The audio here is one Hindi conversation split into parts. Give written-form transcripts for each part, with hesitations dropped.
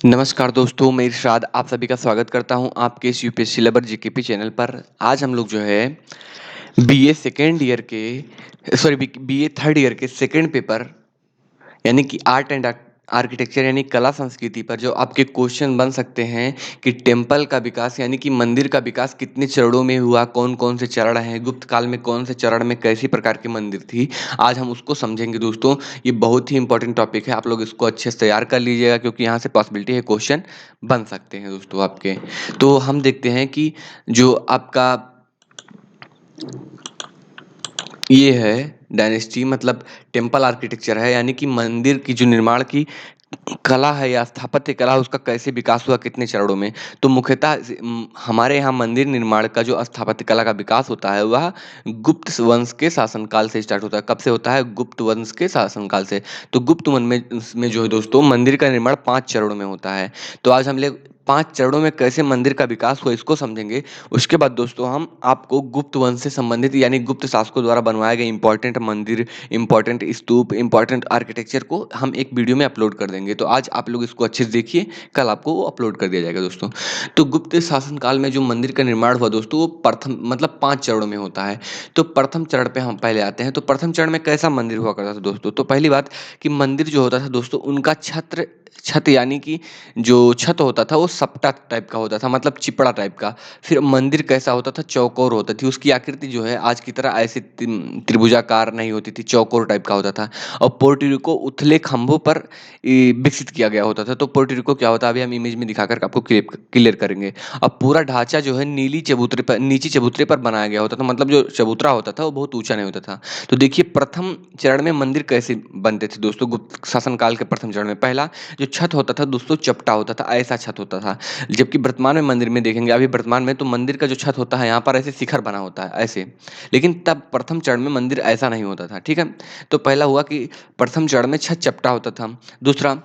नमस्कार दोस्तों, मैं इरशाद आप सभी का स्वागत करता हूँ आपके इस यूपीएससी सिलेबस जीकेपी चैनल पर। आज हम लोग जो है बीए सेकेंड ईयर के बीए थर्ड ईयर के सेकेंड पेपर यानी कि आर्ट एंड आर्किटेक्चर यानी कला संस्कृति पर जो आपके क्वेश्चन बन सकते हैं कि टेम्पल का विकास यानी कि मंदिर का विकास कितने चरणों में हुआ, कौन-कौन से चरण हैं, गुप्त काल में कौन से चरण में कैसी प्रकार की मंदिर थी, आज हम उसको समझेंगे दोस्तों। ये बहुत ही इंपॉर्टेंट टॉपिक है, आप लोग इसको अच्छे से तैयार कर लीजिएगा क्योंकि यहाँ से पॉसिबिलिटी है क्वेश्चन बन सकते हैं दोस्तों आपके। तो हम देखते हैं कि जो आपका ये है डायनेस्टी मतलब टेम्पल आर्किटेक्चर है यानी कि मंदिर की जो निर्माण की कला है या स्थापत्य कला है उसका कैसे विकास हुआ कितने चरणों में। तो मुख्यतः हमारे यहाँ मंदिर निर्माण का जो स्थापत्य कला का विकास होता है वह गुप्त वंश के शासनकाल से स्टार्ट होता है। कब से होता है? गुप्त वंश के शासनकाल से। तो गुप्त वंश में उसमें जो है दोस्तों मंदिर का निर्माण 5 चरणों में होता है। तो आज हम लोग 5 चरणों में कैसे मंदिर का विकास हुआ इसको समझेंगे। उसके बाद दोस्तों हम आपको गुप्त वंश से संबंधित यानी गुप्त शासकों द्वारा बनवाए गए इंपॉर्टेंट मंदिर, इंपॉर्टेंट स्तूप, इंपॉर्टेंट आर्किटेक्चर को हम एक वीडियो में अपलोड कर देंगे। तो आज आप लोग इसको अच्छे से देखिए, कल आपको वो अपलोड कर दिया जाएगा दोस्तों। तो गुप्त शासन काल में जो मंदिर का निर्माण हुआ दोस्तों वो प्रथम मतलब 5 चरणों में होता है। तो प्रथम चरण पे हम पहले आते हैं। तो प्रथम चरण में कैसा मंदिर हुआ करता था दोस्तों? तो पहली बात कि मंदिर जो होता था दोस्तों उनका छत यानी कि जो छत होता था वो सपटा टाइप का होता था मतलब चिपड़ा टाइप का। फिर मंदिर कैसा होता था? चौकोर होती थी। उसकी आकृति जो है आज की तरह ऐसे त्रिभुजाकार नहीं होती थी, चौकोर टाइप का होता था। और पोर्टिको उथले खंभों पर विकसित किया गया होता था। तो पोर्टिको क्या होता है अभी हम इमेज में दिखाकर आपको क्लियर करेंगे। अब पूरा ढांचा जो है नीची चबूतरे पर बनाया गया होता था मतलब जो चबूतरा होता था वो बहुत ऊंचा नहीं होता था। तो देखिए प्रथम चरण में मंदिर कैसे बनते थे दोस्तों गुप्त शासनकाल के प्रथम चरण में। पहला जो छत होता था दोस्तों चपटा होता था, ऐसा छत होता था। जबकि वर्तमान में मंदिर में देखेंगे अभी वर्तमान में तो मंदिर का जो छत होता है यहाँ पर ऐसे शिखर बना होता है ऐसे। लेकिन तब प्रथम चरण में मंदिर ऐसा नहीं होता था, ठीक है। तो पहला हुआ कि प्रथम चरण में छत चपटा होता था। दूसरा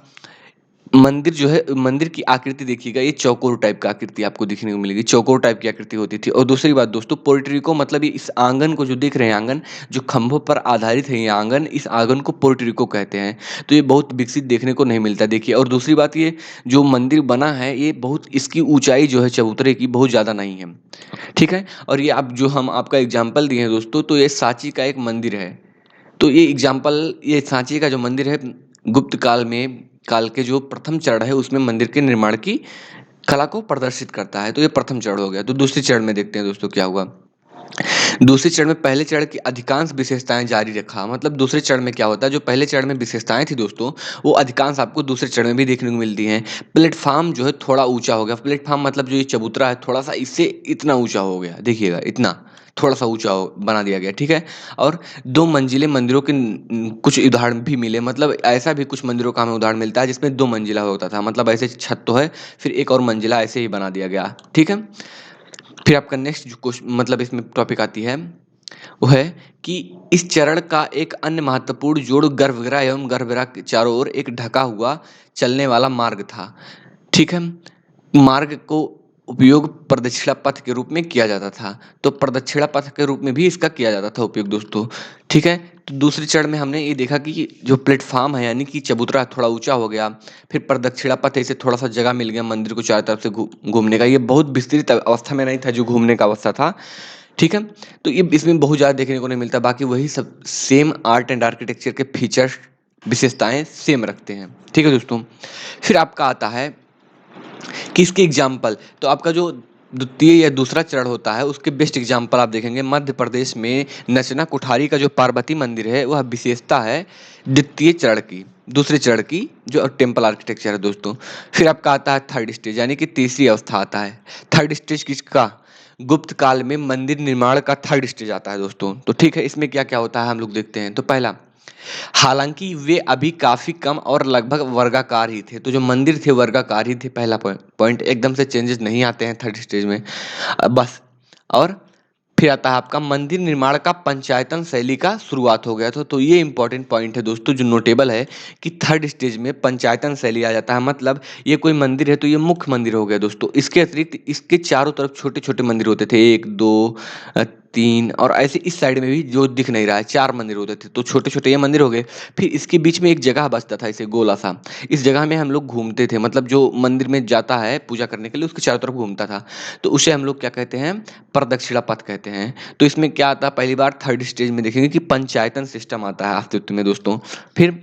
मंदिर जो है मंदिर की आकृति देखिएगा ये चौकोर टाइप का आकृति आपको देखने को मिलेगी, चौकोर टाइप की आकृति होती थी। और दूसरी बात दोस्तों पोर्टिको मतलब ये इस आंगन को जो देख रहे हैं आंगन जो खंभों पर आधारित है ये आंगन, इस आंगन को पोर्टिको कहते हैं। तो ये बहुत विकसित देखने को नहीं मिलता देखिए। और दूसरी बात ये जो मंदिर बना है ये बहुत इसकी ऊंचाई जो है चबूतरे की बहुत ज़्यादा नहीं है, ठीक है। और ये आप जो हम आपका एग्जाम्पल दिए हैं दोस्तों तो ये सांची का एक मंदिर है। तो ये एग्जाम्पल ये सांची का जो मंदिर है गुप्त काल के जो प्रथम चरण है उसमें मंदिर के निर्माण की कला को प्रदर्शित करता है। तो ये प्रथम चरण हो गया। तो दूसरे चरण में देखते हैं दोस्तों क्या हुआ। दूसरे चरण में पहले चरण की अधिकांश विशेषताएं जारी रखा मतलब दूसरे चरण में क्या होता है जो पहले चरण में विशेषताएं थी दोस्तों वो अधिकांश आपको दूसरे चरण में भी देखने को मिलती हैं। प्लेटफार्म जो है थोड़ा ऊंचा हो गया। प्लेटफार्म मतलब जो ये चबूतरा है थोड़ा सा इससे इतना ऊंचा हो गया, देखिएगा इतना थोड़ा सा ऊंचा बना दिया गया, ठीक है। और 2 मंजिले मंदिरों के कुछ उदाहरण भी मिले मतलब ऐसा भी कुछ मंदिरों का हमें उदाहरण मिलता है जिसमें 2 मंजिला होता था मतलब ऐसे छत तो है फिर एक और मंजिला ऐसे ही बना दिया गया, ठीक है। फिर आपका नेक्स्ट जो क्वेश्चन मतलब इसमें टॉपिक आती है वो है कि इस चरण का एक अन्य महत्वपूर्ण जोड़ गर्भगृह एवं गर्भगृह के चारों ओर एक ढका हुआ चलने वाला मार्ग था, ठीक है। मार्ग को उपयोग प्रदक्षिणा पथ के रूप में किया जाता था। तो प्रदक्षिणा पथ के रूप में भी इसका किया जाता था उपयोग दोस्तों, ठीक है। तो दूसरे चरण में हमने ये देखा कि जो प्लेटफार्म है यानी कि चबूतरा थोड़ा ऊंचा हो गया। फिर प्रदक्षिणा पथ ऐसे थोड़ा सा जगह मिल गया मंदिर को चारों तरफ से घूमने का। ये बहुत विस्तृत अवस्था में नहीं था जो घूमने का अवस्था था, ठीक है। तो ये इसमें बहुत ज़्यादा देखने को नहीं मिलता। बाकी वही सब सेम आर्ट एंड आर्किटेक्चर के फीचर्स विशेषताएं सेम रखते हैं, ठीक है दोस्तों। फिर आपका आता है किसके एग्जाम्पल। तो आपका जो द्वितीय या दूसरा चरण होता है उसके बेस्ट एग्जाम्पल आप देखेंगे मध्य प्रदेश में नचना कुठारी का जो पार्वती मंदिर है वह विशेषता है द्वितीय चरण की, दूसरे चरण की जो टेम्पल आर्किटेक्चर है दोस्तों। फिर आपका आता है थर्ड स्टेज यानी कि तीसरी अवस्था आता है। थर्ड स्टेज किसका? गुप्त काल में मंदिर निर्माण का थर्ड स्टेज आता है दोस्तों। तो ठीक है इसमें क्या क्या होता है हम लोग देखते हैं। तो पहला हालांकि वे अभी काफी कम और लगभग वर्गाकार ही थे। तो जो मंदिर थे वर्गाकार ही थे, पहला पॉइंट एकदम से चेंजेस नहीं आते हैं थर्ड स्टेज में बस। और फिर आता है आपका मंदिर निर्माण का पंचायतन शैली का शुरुआत हो गया था। तो ये इंपॉर्टेंट पॉइंट है दोस्तों जो नोटेबल है कि थर्ड स्टेज में पंचायतन शैली आ जाता है मतलब ये कोई मंदिर है तो ये मुख्य मंदिर हो गया दोस्तों। इसके अतिरिक्त इसके चारों तरफ छोटे छोटे मंदिर होते थे, 1 2 3 और ऐसे इस साइड में भी जो दिख नहीं रहा है 4 मंदिर होते थे। तो छोटे-छोटे ये मंदिर हो गए। फिर इसके बीच में एक जगह बचता था ऐसे गोला-सा। इस जगह में हम लोग घूमते थे, मतलब जो मंदिर में जाता है पूजा करने के लिए उसके चारों तरफ घूमता था। तो उसे हम लोग क्या कहते हैं, प्रदक्षिणा पथ कहते हैं। तो इसमें क्या आता है, पहली बार थर्ड स्टेज में देखेंगे कि पंचायतन सिस्टम आता है अस्तित्व में दोस्तों। फिर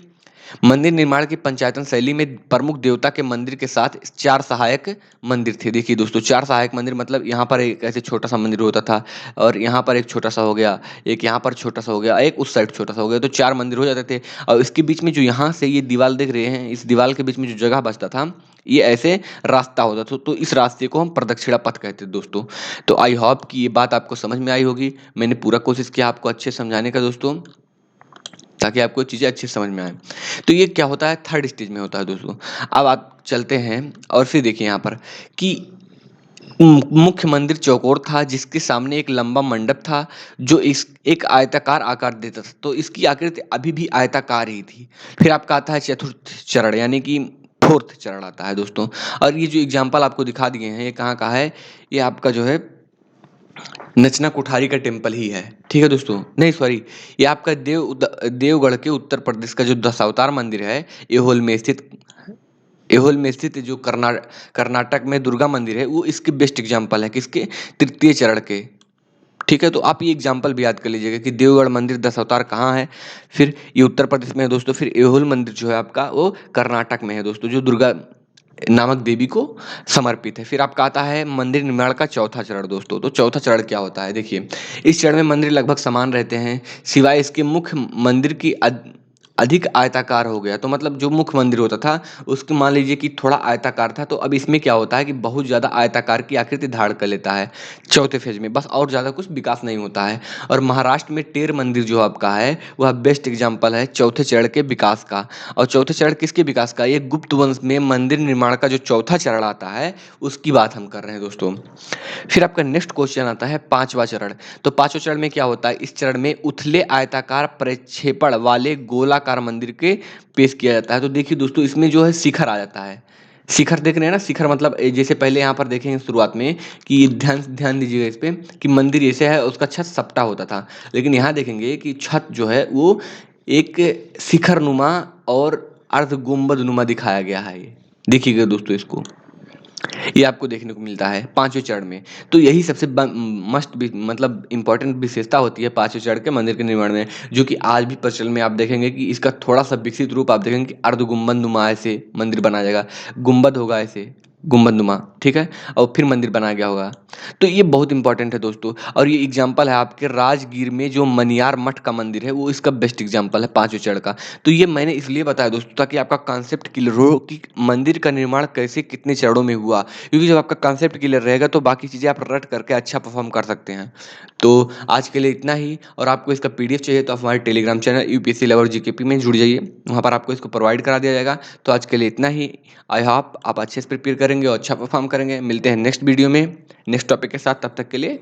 मंदिर निर्माण की पंचायतन शैली में प्रमुख देवता के मंदिर के साथ 4 सहायक मंदिर थे। देखिए दोस्तों 4 सहायक मंदिर मतलब यहाँ पर एक ऐसे छोटा-सा मंदिर होता था और यहाँ पर एक छोटा-सा हो गया, एक यहाँ पर छोटा-सा हो गया, एक उस साइड छोटा-सा हो गया, तो 4 मंदिर हो जाते थे। और इसके बीच में जो यहाँ से ये दीवार देख रहे हैं, इस दीवार के बीच में जो जगह बचता था, ये ऐसे रास्ता होता था। तो इस रास्ते को हम प्रदक्षिणा पथ कहते हैं दोस्तों। तो आई होप कि ये बात आपको समझ में आई होगी। मैंने पूरा कोशिश किया आपको अच्छे से समझाने का दोस्तों, ताकि आपको चीज़ें अच्छे से समझ में आएँ। तो ये क्या होता है, थर्ड स्टेज में होता है दोस्तों। अब आप चलते हैं और फिर देखिए यहाँ पर कि मुख्य मंदिर चौकोर था जिसके सामने एक लंबा मंडप था जो इस एक आयताकार आकार देता था। तो इसकी आकृति अभी भी आयताकार ही थी। फिर आपका आता है चतुर्थ चरण यानी कि फोर्थ चरण आता है दोस्तों। और ये जो एग्जाम्पल आपको दिखा दिए हैं ये कहाँ का है, ये आपका जो है नचना कोठारी का टेम्पल ही है। ठीक है दोस्तों, नहीं सॉरी, ये आपका देवगढ़ के उत्तर प्रदेश का जो दशावतार मंदिर है, एहोल में स्थित जो कर्नाटक में दुर्गा मंदिर है, वो इसके बेस्ट एग्जाम्पल है किसके, तृतीय चरण के। ठीक है, तो आप ये एग्जाम्पल भी याद कर लीजिएगा कि देवगढ़ मंदिर दशावतार कहाँ है, फिर ये उत्तर प्रदेश में है दोस्तों। फिर एहोल मंदिर जो है आपका वो कर्नाटक में है दोस्तों, जो दुर्गा नामक देवी को समर्पित है। फिर आपका आता है मंदिर निर्माण का चौथा चरण दोस्तों। तो चौथा चरण क्या होता है, देखिए इस चरण में मंदिर लगभग समान रहते हैं सिवाय इसके मुख्य मंदिर की अधिक आयताकार हो गया। तो मतलब जो मुख्य मंदिर होता था उसको मान लीजिए कि थोड़ा आयताकार था, तो अब इसमें क्या होता है कि बहुत ज़्यादा आयताकार की आकृति धारण कर लेता है चौथे फेज में, बस और ज़्यादा कुछ विकास नहीं होता है। और महाराष्ट्र में टेर मंदिर जो आपका है वह बेस्ट एग्जाम्पल है चौथे चरण के विकास का। और चौथे चरण किसके विकास का, ये गुप्त वंश में मंदिर निर्माण का जो चौथा चरण आता है उसकी बात हम कर रहे हैं दोस्तों। फिर आपका नेक्स्ट क्वेश्चन आता है पांचवा चरण। तो पांचवें चरण में क्या होता है, इस चरण में उथले आयताकार प्रक्षेपण वाले गोलाकार मंदिर के पेश किया जाता है। तो देखिए दोस्तों इसमें जो है शिखर आ जाता है। शिखर देख रहे हैं ना, शिखर मतलब जैसे पहले यहाँ पर देखेंगे शुरुआत में कि ध्यान ध्यान दीजिएगा इस पे कि मंदिर ऐसे है उसका छत सपटा होता था, लेकिन यहाँ देखेंगे कि छत जो है वो एक शिखर नुमा और अर्ध गुंबद नुमा दिखाया गया है। ये देखिएगा दोस्तों इसको, ये आपको देखने को मिलता है पांचवें चरण में। तो यही सबसे मस्ट भी मतलब इंपॉर्टेंट विशेषता होती है पांचवें चरण के मंदिर के निर्माण में, जो कि आज भी प्रचलन में आप देखेंगे कि इसका थोड़ा सा विकसित रूप आप देखेंगे कि अर्ध गुंबद नुमा ऐसे मंदिर बनाया जाएगा, गुंबद होगा ऐसे गुंबदनुमा, ठीक है, और फिर मंदिर बनाया गया होगा। तो ये बहुत इंपॉर्टेंट है दोस्तों। और ये एग्जाम्पल है आपके राजगीर में जो मनियार मठ का मंदिर है, वो इसका बेस्ट एग्जाम्पल है पांचवें चरण का। तो ये मैंने इसलिए बताया दोस्तों ताकि आपका कॉन्सेप्ट क्लियर हो कि मंदिर का निर्माण कैसे कितने चरणों में हुआ, क्योंकि जब आपका कॉन्सेप्ट क्लियर रहेगा तो बाकी चीज़ें आप रट करके अच्छा परफॉर्म कर सकते हैं। तो आज के लिए इतना ही, और आपको इसका पीडीएफ चाहिए तो आप हमारे Telegram channel UPSC lover GKP में जुड़ जाइए, वहाँ पर आपको इसको प्रोवाइड करा दिया जाएगा। तो आज के लिए इतना ही। आई होप आप अच्छे से प्रिपेयर करेंगे और अच्छा परफॉर्म करेंगे। मिलते हैं नेक्स्ट वीडियो में नेक्स्ट टॉपिक के साथ, तब तक के लिए